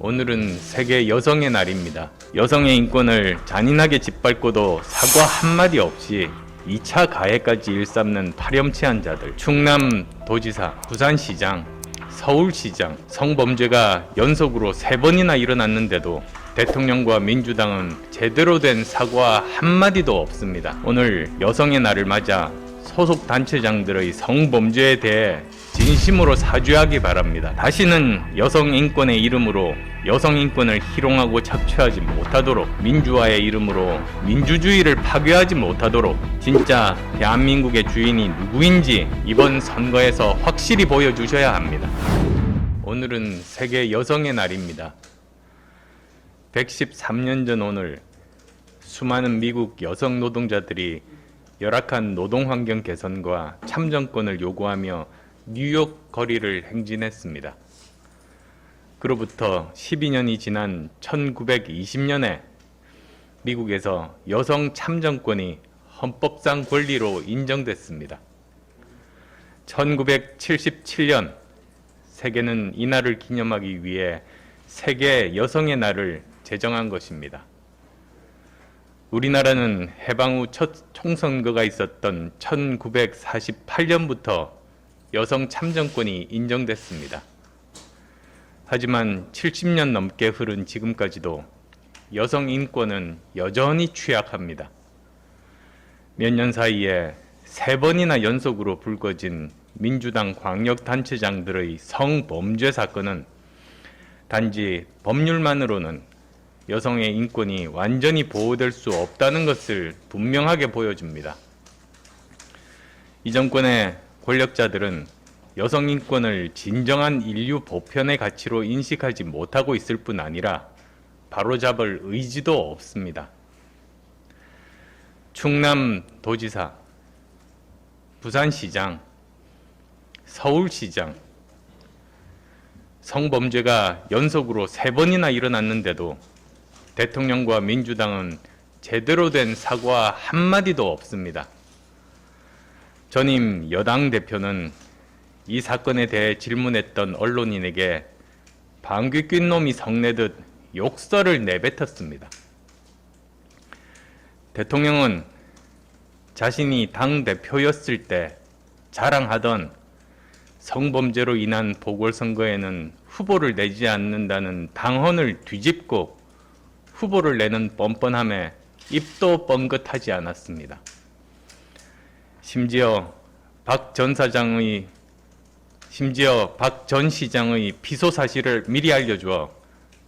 오늘은 세계 여성의 날입니다. 여성의 인권을 잔인하게 짓밟고도 사과 한마디 없이 2차 가해까지 일삼는 파렴치한 자들, 충남 도지사, 부산시장, 서울시장, 성범죄가 연속으로 3번이나 일어났는데도 대통령과 민주당은 제대로 된 사과 한마디도 없습니다. 오늘 여성의 날을 맞아 소속 단체장들의 성범죄에 대해 진심으로 사죄하기 바랍니다. 다시는 여성 인권의 이름으로 여성 인권을 희롱하고 착취하지 못하도록, 민주화의 이름으로 민주주의를 파괴하지 못하도록 진짜 대한민국의 주인이 누구인지 이번 선거에서 확실히 보여주셔야 합니다. 오늘은 세계 여성의 날입니다. 113년 전 오늘 수많은 미국 여성 노동자들이 열악한 노동환경 개선과 참정권을 요구하며 뉴욕 거리를 행진했습니다. 그로부터 12년이 지난 1920년에 미국에서 여성 참정권이 헌법상 권리로 인정됐습니다. 1977년 세계는 이날을 기념하기 위해 세계 여성의 날을 제정한 것입니다. 우리나라는 해방 후 첫 총선거가 있었던 1948년부터 여성 참정권이 인정됐습니다. 하지만 70년 넘게 흐른 지금까지도 여성 인권은 여전히 취약합니다. 몇 년 사이에 3번이나 연속으로 불거진 민주당 광역단체장들의 성범죄 사건은 단지 법률만으로는 여성의 인권이 완전히 보호될 수 없다는 것을 분명하게 보여줍니다. 이 정권의 권력자들은 여성 인권을 진정한 인류 보편의 가치로 인식하지 못하고 있을 뿐 아니라 바로잡을 의지도 없습니다. 충남 도지사, 부산시장, 서울시장, 성범죄가 연속으로 3번이나 일어났는데도 대통령과 민주당은 제대로 된 사과 한마디도 없습니다. 전임 여당 대표는 이 사건에 대해 질문했던 언론인에게 방귀 뀐 놈이 성내듯 욕설을 내뱉었습니다. 대통령은 자신이 당대표였을 때 자랑하던 성범죄로 인한 보궐선거에는 후보를 내지 않는다는 당헌을 뒤집고 후보를 내는 뻔뻔함에 입도 뻥긋하지 않았습니다. 심지어 박 전 시장의 피소 사실을 미리 알려주어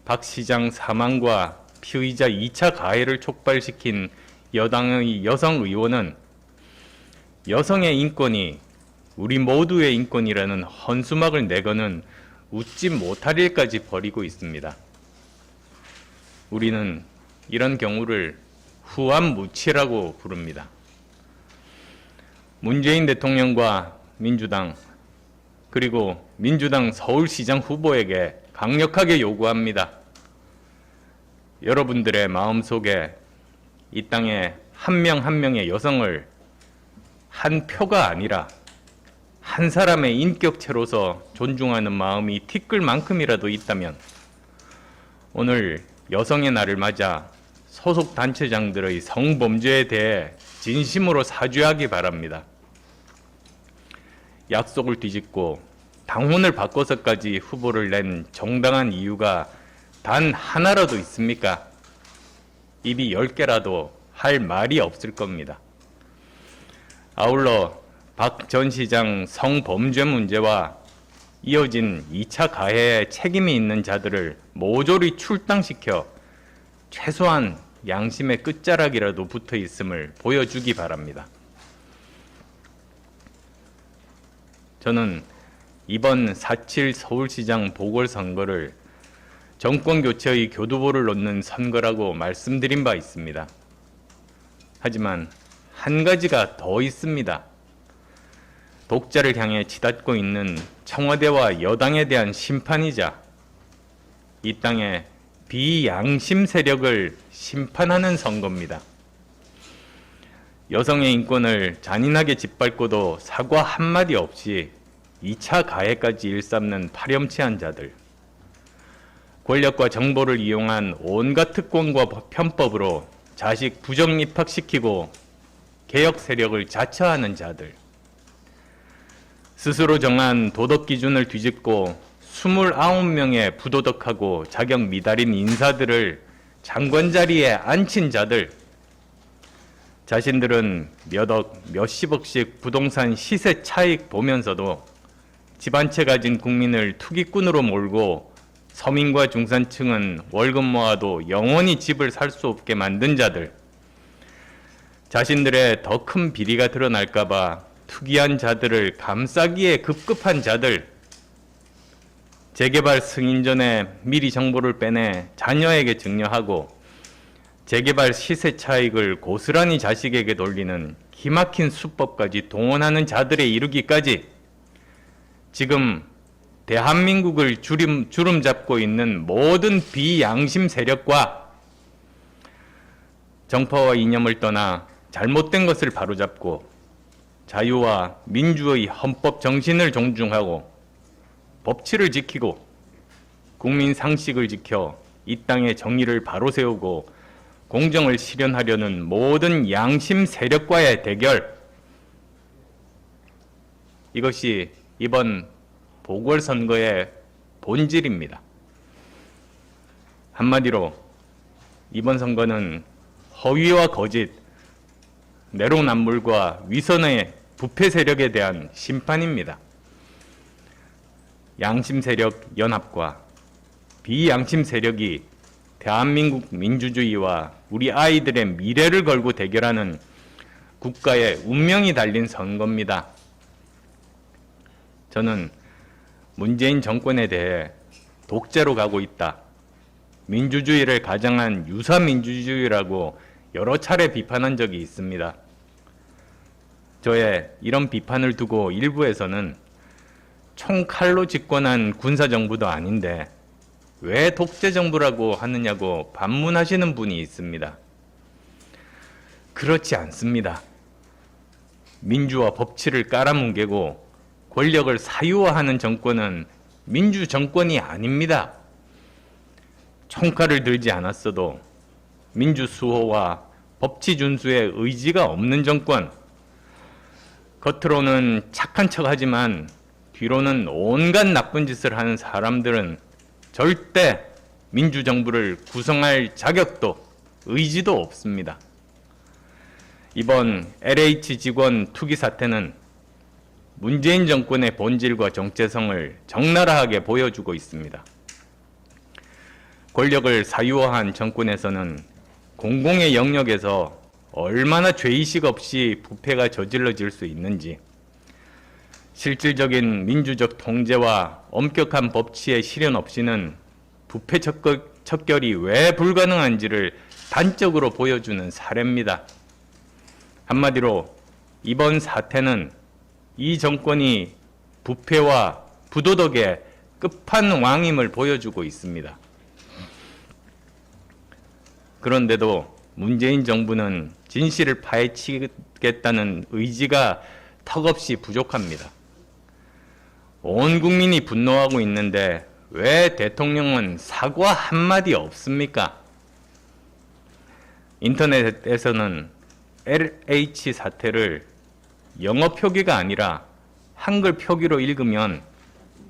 박 시장 사망과 피의자 2차 가해를 촉발시킨 여당의 여성 의원은 여성의 인권이 우리 모두의 인권이라는 헌수막을 내거는 웃지 못할 일까지 벌이고 있습니다. 우리는 이런 경우를 후암무치라고 부릅니다. 문재인 대통령과 민주당, 그리고 민주당 서울시장 후보에게 강력하게 요구합니다. 여러분들의 마음속에 이 땅에 한 명 한 명의 여성을 한 표가 아니라 한 사람의 인격체로서 존중하는 마음이 티끌 만큼이라도 있다면 오늘 여성의 날을 맞아 소속 단체장들의 성범죄에 대해 진심으로 사죄하기 바랍니다. 약속을 뒤집고 당원을 바꿔서까지 후보를 낸 정당한 이유가 단 하나라도 있습니까? 입이 10개라도 할 말이 없을 겁니다. 아울러 박 전 시장 성범죄 문제와 이어진 2차 가해에 책임이 있는 자들을 모조리 출당시켜 최소한 양심의 끝자락이라도 붙어 있음을 보여주기 바랍니다. 저는 이번 4.7 서울시장 보궐선거를 정권교체의 교두보를 놓는 선거라고 말씀드린 바 있습니다. 하지만 한 가지가 더 있습니다. 독자를 향해 치닫고 있는 청와대와 여당에 대한 심판이자 이 땅의 비양심 세력을 심판하는 선거입니다. 여성의 인권을 잔인하게 짓밟고도 사과 한마디 없이 2차 가해까지 일삼는 파렴치한 자들, 권력과 정보를 이용한 온갖 특권과 편법으로 자식 부정 입학시키고 개혁 세력을 자처하는 자들, 스스로 정한 도덕 기준을 뒤집고 29명의 부도덕하고 자격 미달인 인사들을 장관 자리에 앉힌 자들, 자신들은 몇억, 몇십억씩 부동산 시세 차익 보면서도 집 한 채 가진 국민을 투기꾼으로 몰고 서민과 중산층은 월급 모아도 영원히 집을 살 수 없게 만든 자들, 자신들의 더 큰 비리가 드러날까봐 투기한 자들을 감싸기에 급급한 자들, 재개발 승인 전에 미리 정보를 빼내 자녀에게 증여하고 재개발 시세 차익을 고스란히 자식에게 돌리는 기막힌 수법까지 동원하는 자들에 이르기까지 지금 대한민국을 주름 잡고 있는 모든 비양심 세력과 정파와 이념을 떠나 잘못된 것을 바로잡고 자유와 민주의 헌법 정신을 존중하고 법치를 지키고 국민 상식을 지켜 이 땅의 정의를 바로 세우고 공정을 실현하려는 모든 양심 세력과의 대결, 이것이 이번 보궐선거의 본질입니다. 한마디로 이번 선거는 허위와 거짓, 내로남불과 위선의 부패 세력에 대한 심판입니다. 양심 세력 연합과 비양심 세력이 대한민국 민주주의와 우리 아이들의 미래를 걸고 대결하는 국가의 운명이 달린 선거입니다. 저는 문재인 정권에 대해 독재로 가고 있다, 민주주의를 가장한 유사민주주의라고 여러 차례 비판한 적이 있습니다. 저의 이런 비판을 두고 일부에서는 총칼로 집권한 군사정부도 아닌데 왜 독재정부라고 하느냐고 반문하시는 분이 있습니다. 그렇지 않습니다. 민주와 법치를 깔아뭉개고 권력을 사유화하는 정권은 민주정권이 아닙니다. 총칼을 들지 않았어도 민주수호와 법치 준수의 의지가 없는 정권, 겉으로는 착한 척하지만 뒤로는 온갖 나쁜 짓을 하는 사람들은 절대 민주정부를 구성할 자격도 의지도 없습니다. 이번 LH 직원 투기 사태는 문재인 정권의 본질과 정체성을 적나라하게 보여주고 있습니다. 권력을 사유화한 정권에서는 공공의 영역에서 얼마나 죄의식 없이 부패가 저질러질 수 있는지, 실질적인 민주적 통제와 엄격한 법치의 실현 없이는 부패 척결이 왜 불가능한지를 단적으로 보여주는 사례입니다. 한마디로 이번 사태는 이 정권이 부패와 부도덕의 끝판왕임을 보여주고 있습니다. 그런데도 문재인 정부는 진실을 파헤치겠다는 의지가 턱없이 부족합니다. 온 국민이 분노하고 있는데 왜 대통령은 사과 한마디 없습니까? 인터넷에서는 LH 사태를 영어 표기가 아니라 한글 표기로 읽으면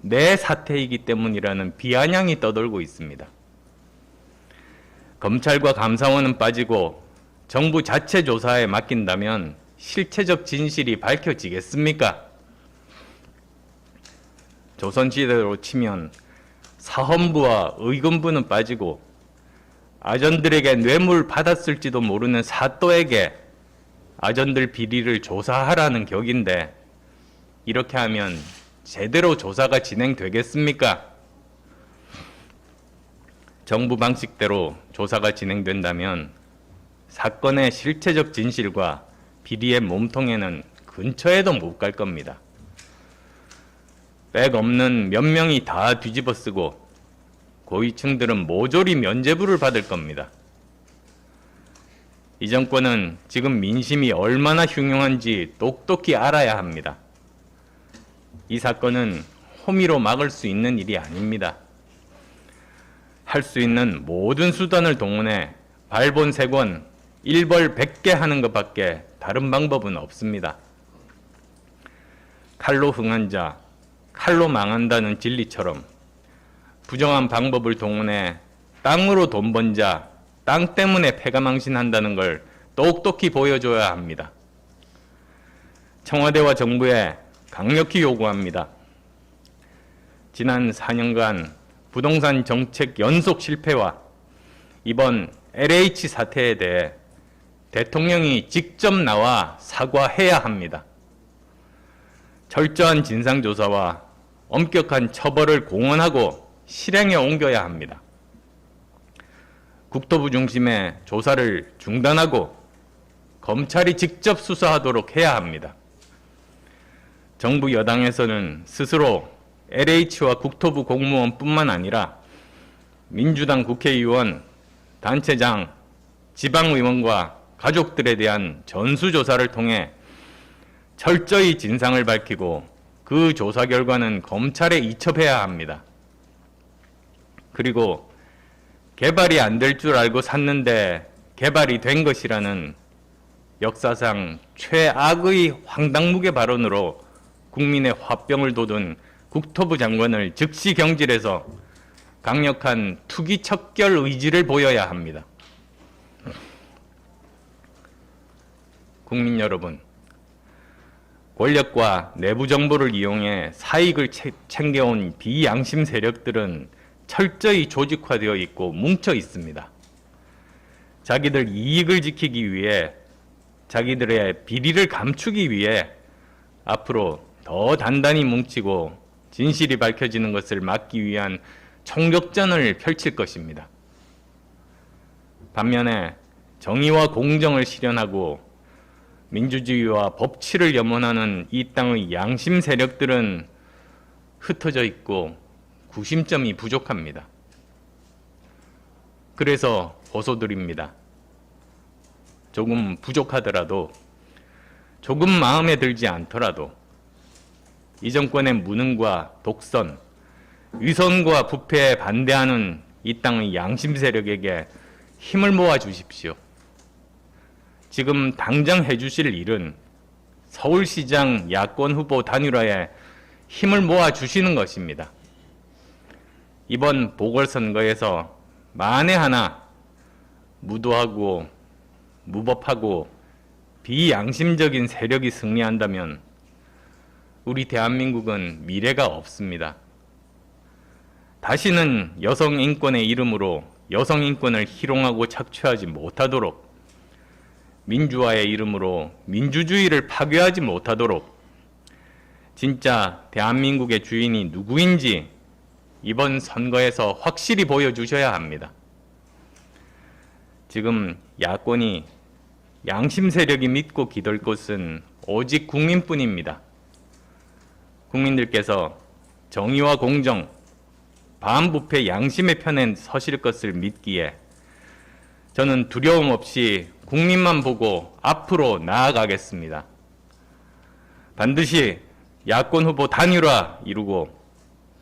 내 사태이기 때문이라는 비아냥이 떠돌고 있습니다. 검찰과 감사원은 빠지고 정부 자체 조사에 맡긴다면 실체적 진실이 밝혀지겠습니까? 조선시대로 치면 사헌부와 의금부는 빠지고 아전들에게 뇌물 받았을지도 모르는 사또에게 아전들 비리를 조사하라는 격인데 이렇게 하면 제대로 조사가 진행되겠습니까? 정부 방식대로 조사가 진행된다면 사건의 실체적 진실과 비리의 몸통에는 근처에도 못 갈 겁니다. 백 없는 몇 명이 다 뒤집어 쓰고 고위층들은 모조리 면죄부를 받을 겁니다. 이 정권은 지금 민심이 얼마나 흉흉한지 똑똑히 알아야 합니다. 이 사건은 호미로 막을 수 있는 일이 아닙니다. 할 수 있는 모든 수단을 동원해 발본 3권, 일벌 100개 하는 것밖에 다른 방법은 없습니다. 칼로 흥한 자, 칼로 망한다는 진리처럼 부정한 방법을 동원해 땅으로 돈 번 자, 땅 때문에 패가망신한다는 걸 똑똑히 보여줘야 합니다. 청와대와 정부에 강력히 요구합니다. 지난 4년간 부동산 정책 연속 실패와 이번 LH 사태에 대해 대통령이 직접 나와 사과해야 합니다. 철저한 진상조사와 엄격한 처벌을 공언하고 실행에 옮겨야 합니다. 국토부 중심의 조사를 중단하고 검찰이 직접 수사하도록 해야 합니다. 정부 여당에서는 스스로 LH와 국토부 공무원뿐만 아니라 민주당 국회의원, 단체장, 지방의원과 가족들에 대한 전수조사를 통해 철저히 진상을 밝히고 그 조사 결과는 검찰에 이첩해야 합니다. 그리고 개발이 안 될 줄 알고 샀는데 개발이 된 것이라는 역사상 최악의 황당무계 발언으로 국민의 화병을 돋운 국토부 장관을 즉시 경질해서 강력한 투기 척결 의지를 보여야 합니다. 국민 여러분, 권력과 내부 정보를 이용해 사익을 챙겨온 비양심 세력들은 철저히 조직화되어 있고 뭉쳐 있습니다. 자기들 이익을 지키기 위해, 자기들의 비리를 감추기 위해 앞으로 더 단단히 뭉치고 진실이 밝혀지는 것을 막기 위한 총격전을 펼칠 것입니다. 반면에 정의와 공정을 실현하고 민주주의와 법치를 염원하는 이 땅의 양심 세력들은 흩어져 있고 구심점이 부족합니다. 그래서 호소드립니다. 조금 부족하더라도, 조금 마음에 들지 않더라도 이 정권의 무능과 독선, 위선과 부패에 반대하는 이 땅의 양심 세력에게 힘을 모아 주십시오. 지금 당장 해주실 일은 서울시장 야권 후보 단일화에 힘을 모아 주시는 것입니다. 이번 보궐선거에서 만에 하나 무도하고 무법하고 비양심적인 세력이 승리한다면 우리 대한민국은 미래가 없습니다. 다시는 여성 인권의 이름으로 여성 인권을 희롱하고 착취하지 못하도록, 민주화의 이름으로 민주주의를 파괴하지 못하도록 진짜 대한민국의 주인이 누구인지 이번 선거에서 확실히 보여주셔야 합니다. 지금 야권이 양심 세력이 믿고 기댈 곳은 오직 국민뿐입니다. 국민들께서 정의와 공정, 반부패 양심의 편에 서실 것을 믿기에 저는 두려움 없이 국민만 보고 앞으로 나아가겠습니다. 반드시 야권 후보 단일화 이루고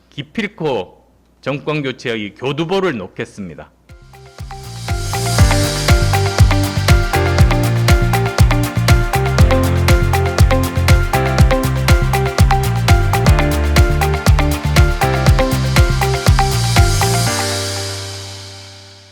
기필코 정권교체의 교두보를 놓겠습니다.